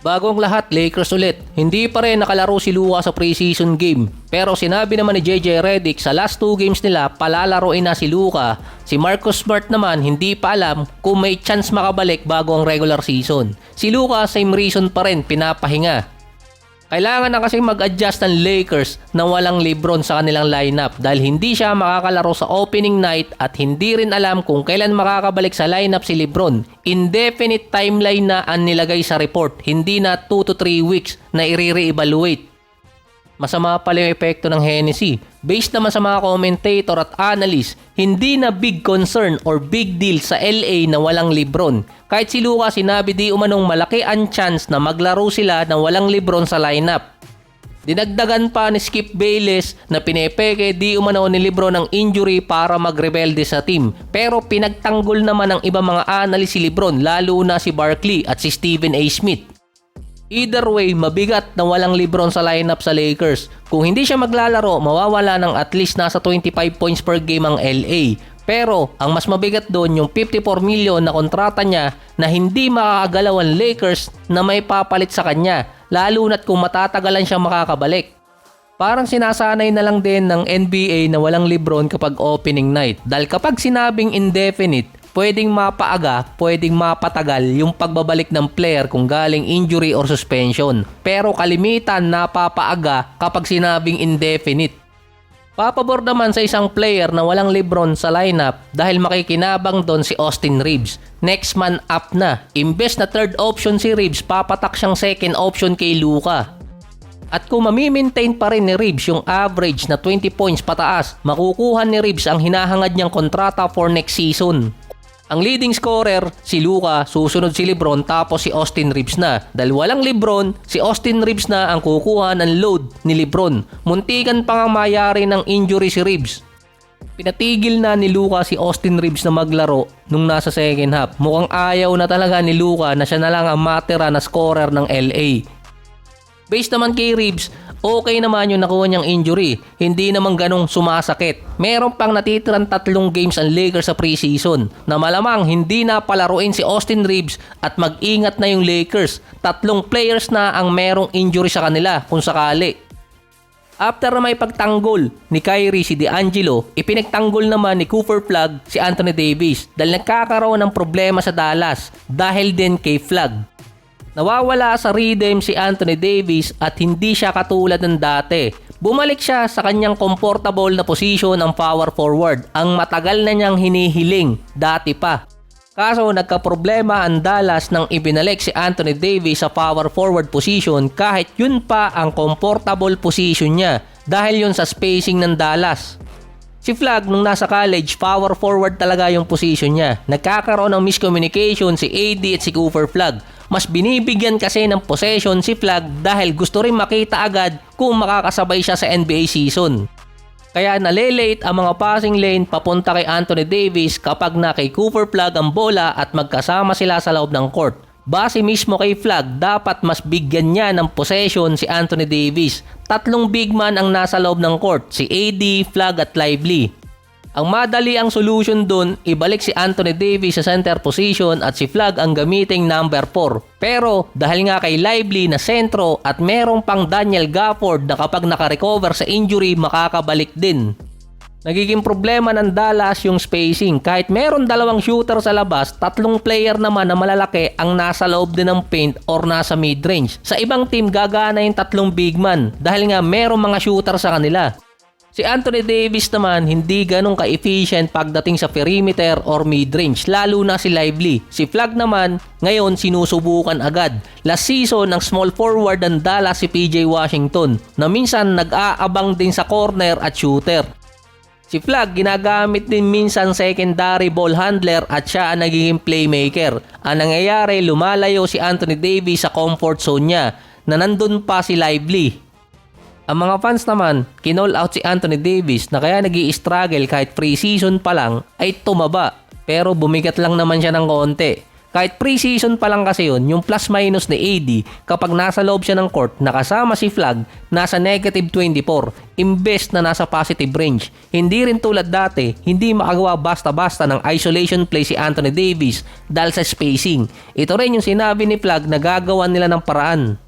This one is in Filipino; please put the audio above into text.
Bago ang lahat, Lakers ulit. Hindi pa rin nakalaro si Luka sa preseason game. Pero sinabi naman ni JJ Redick sa last 2 games nila palalaroin na si Luka. Si Marcus Smart naman hindi pa alam kung may chance makabalik bago ang regular season. Si Luka same reason pa rin, pinapahinga. Kailangan na kasi mag-adjust ng Lakers na walang LeBron sa kanilang lineup dahil hindi siya makakalaro sa opening night at hindi rin alam kung kailan makakabalik sa lineup si LeBron. Indefinite timeline na ang nilagay sa report, hindi na 2 to 3 weeks na i-re-evaluate. Masama pala yung epekto ng Hennessy. Based naman sa mga commentator at analyst, hindi na big concern or big deal sa LA na walang LeBron. Kahit si Luka sinabi di umanong malaki ang chance na maglaro sila na walang LeBron sa lineup. Dinagdagan pa ni Skip Bayless na pinepeke di umano ni LeBron ang injury para magrebelde sa team. Pero pinagtanggol naman ng ibang mga analyst si LeBron lalo na si Barkley at si Stephen A. Smith. Either way, mabigat na walang LeBron sa lineup sa Lakers. Kung hindi siya maglalaro, mawawala ng at least nasa 25 points per game ang LA. Pero, ang mas mabigat doon yung 54 million na kontrata niya na hindi makakagalaw ang Lakers na may papalit sa kanya, lalo na't kung matatagalan siyang makakabalik. Parang sinasanay na lang din ng NBA na walang LeBron kapag opening night. Dahil kapag sinabing indefinite, pwedeng mapaaga, pwedeng mapatagal yung pagbabalik ng player kung galing injury or suspension. Pero kalimitan napapaaga kapag sinabing indefinite. Papabor naman sa isang player na walang LeBron sa lineup dahil makikinabang doon si Austin Reeves. Next man up na. Imbes na third option si Reeves, papatak siyang second option kay Luka. At kung mamimaintain pa rin ni Reeves yung average na 20 points pataas, makukuha ni Reeves ang hinahangad niyang kontrata for next season. Ang leading scorer, si Luka, susunod si LeBron tapos si Austin Reeves na. Dahil walang LeBron, si Austin Reeves na ang kukuha ng load ni LeBron. Muntikan pa nga mayari ng injury si Reeves. Pinatigil na ni Luka si Austin Reeves na maglaro nung nasa second half. Mukhang ayaw na talaga ni Luka na siya na lang ang matira na scorer ng LA. Based naman kay Reeves, okay naman yung nakuha niyang injury. Hindi naman ganong sumasakit. Meron pang natitirang 3 games ang Lakers sa preseason na malamang hindi na palaruin si Austin Reeves at mag-ingat na yung Lakers. 3 players na ang merong injury sa kanila kung sakali. After na may pagtanggol ni Kyrie si D'Angelo, ipinagtanggol naman ni Cooper Flagg si Anthony Davis dahil nagkakaroon ng problema sa Dallas dahil din kay Flagg. Nawawala sa rhythm si Anthony Davis at hindi siya katulad ng dati. Bumalik siya sa kanyang comfortable na posisyon ng power forward, ang matagal na niyang hinihiling dati pa. Kaso nagkaproblema ang Dallas nang ibinalik si Anthony Davis sa power forward position kahit yun pa ang comfortable position niya dahil yun sa spacing ng Dallas. Si Flagg nung nasa college, power forward talaga yung position niya. Nagkakaroon ng miscommunication si AD at si Cooper Flagg. Mas binibigyan kasi ng possession si Flagg dahil gusto rin makita agad kung makakasabay siya sa NBA season. Kaya nalelate ang mga passing lane papunta kay Anthony Davis kapag na kay Cooper Flagg ang bola at magkasama sila sa loob ng court. Base mismo kay Flagg, dapat mas bigyan niya ng possession si Anthony Davis. 3 big man ang nasa loob ng court, si AD, Flagg at Lively. Ang madali ang solution dun, ibalik si Anthony Davis sa center position at si Flagg ang gamiting number 4. Pero dahil nga kay Lively na sentro at merong pang Daniel Gafford na kapag nakarecover sa injury makakabalik din. Nagiging problema ng Dallas yung spacing. Kahit meron 2 shooter sa labas, 3 player naman na malalaki ang nasa loob din ng paint or nasa mid-range. Sa ibang team gagana yung 3 big man dahil nga merong mga shooter sa kanila. Si Anthony Davis naman hindi ganun ka-efficient pagdating sa perimeter or mid-range, lalo na si Lively. Si Flagg naman ngayon sinusubukan agad. Last season ang small forward ng Dallas si PJ Washington na minsan nag-aabang din sa corner at shooter. Si Flagg ginagamit din minsan secondary ball handler at siya ang nagiging playmaker. Ang nangyayari, lumalayo si Anthony Davis sa comfort zone niya na nandun pa si Lively. Ang mga fans naman, kinall out si Anthony Davis na kaya nag-i-struggle kahit pre-season pa lang ay tumaba pero bumigat lang naman siya ng konti. Kahit preseason pa lang kasi yun, yung plus minus ni AD kapag nasa loob siya ng court nakasama si Flag, nasa negative 24 imbes na nasa positive range. Hindi rin tulad dati, hindi makagawa basta-basta ng isolation play si Anthony Davis dahil sa spacing. Ito rin yung sinabi ni Flag na gagawan nila ng paraan.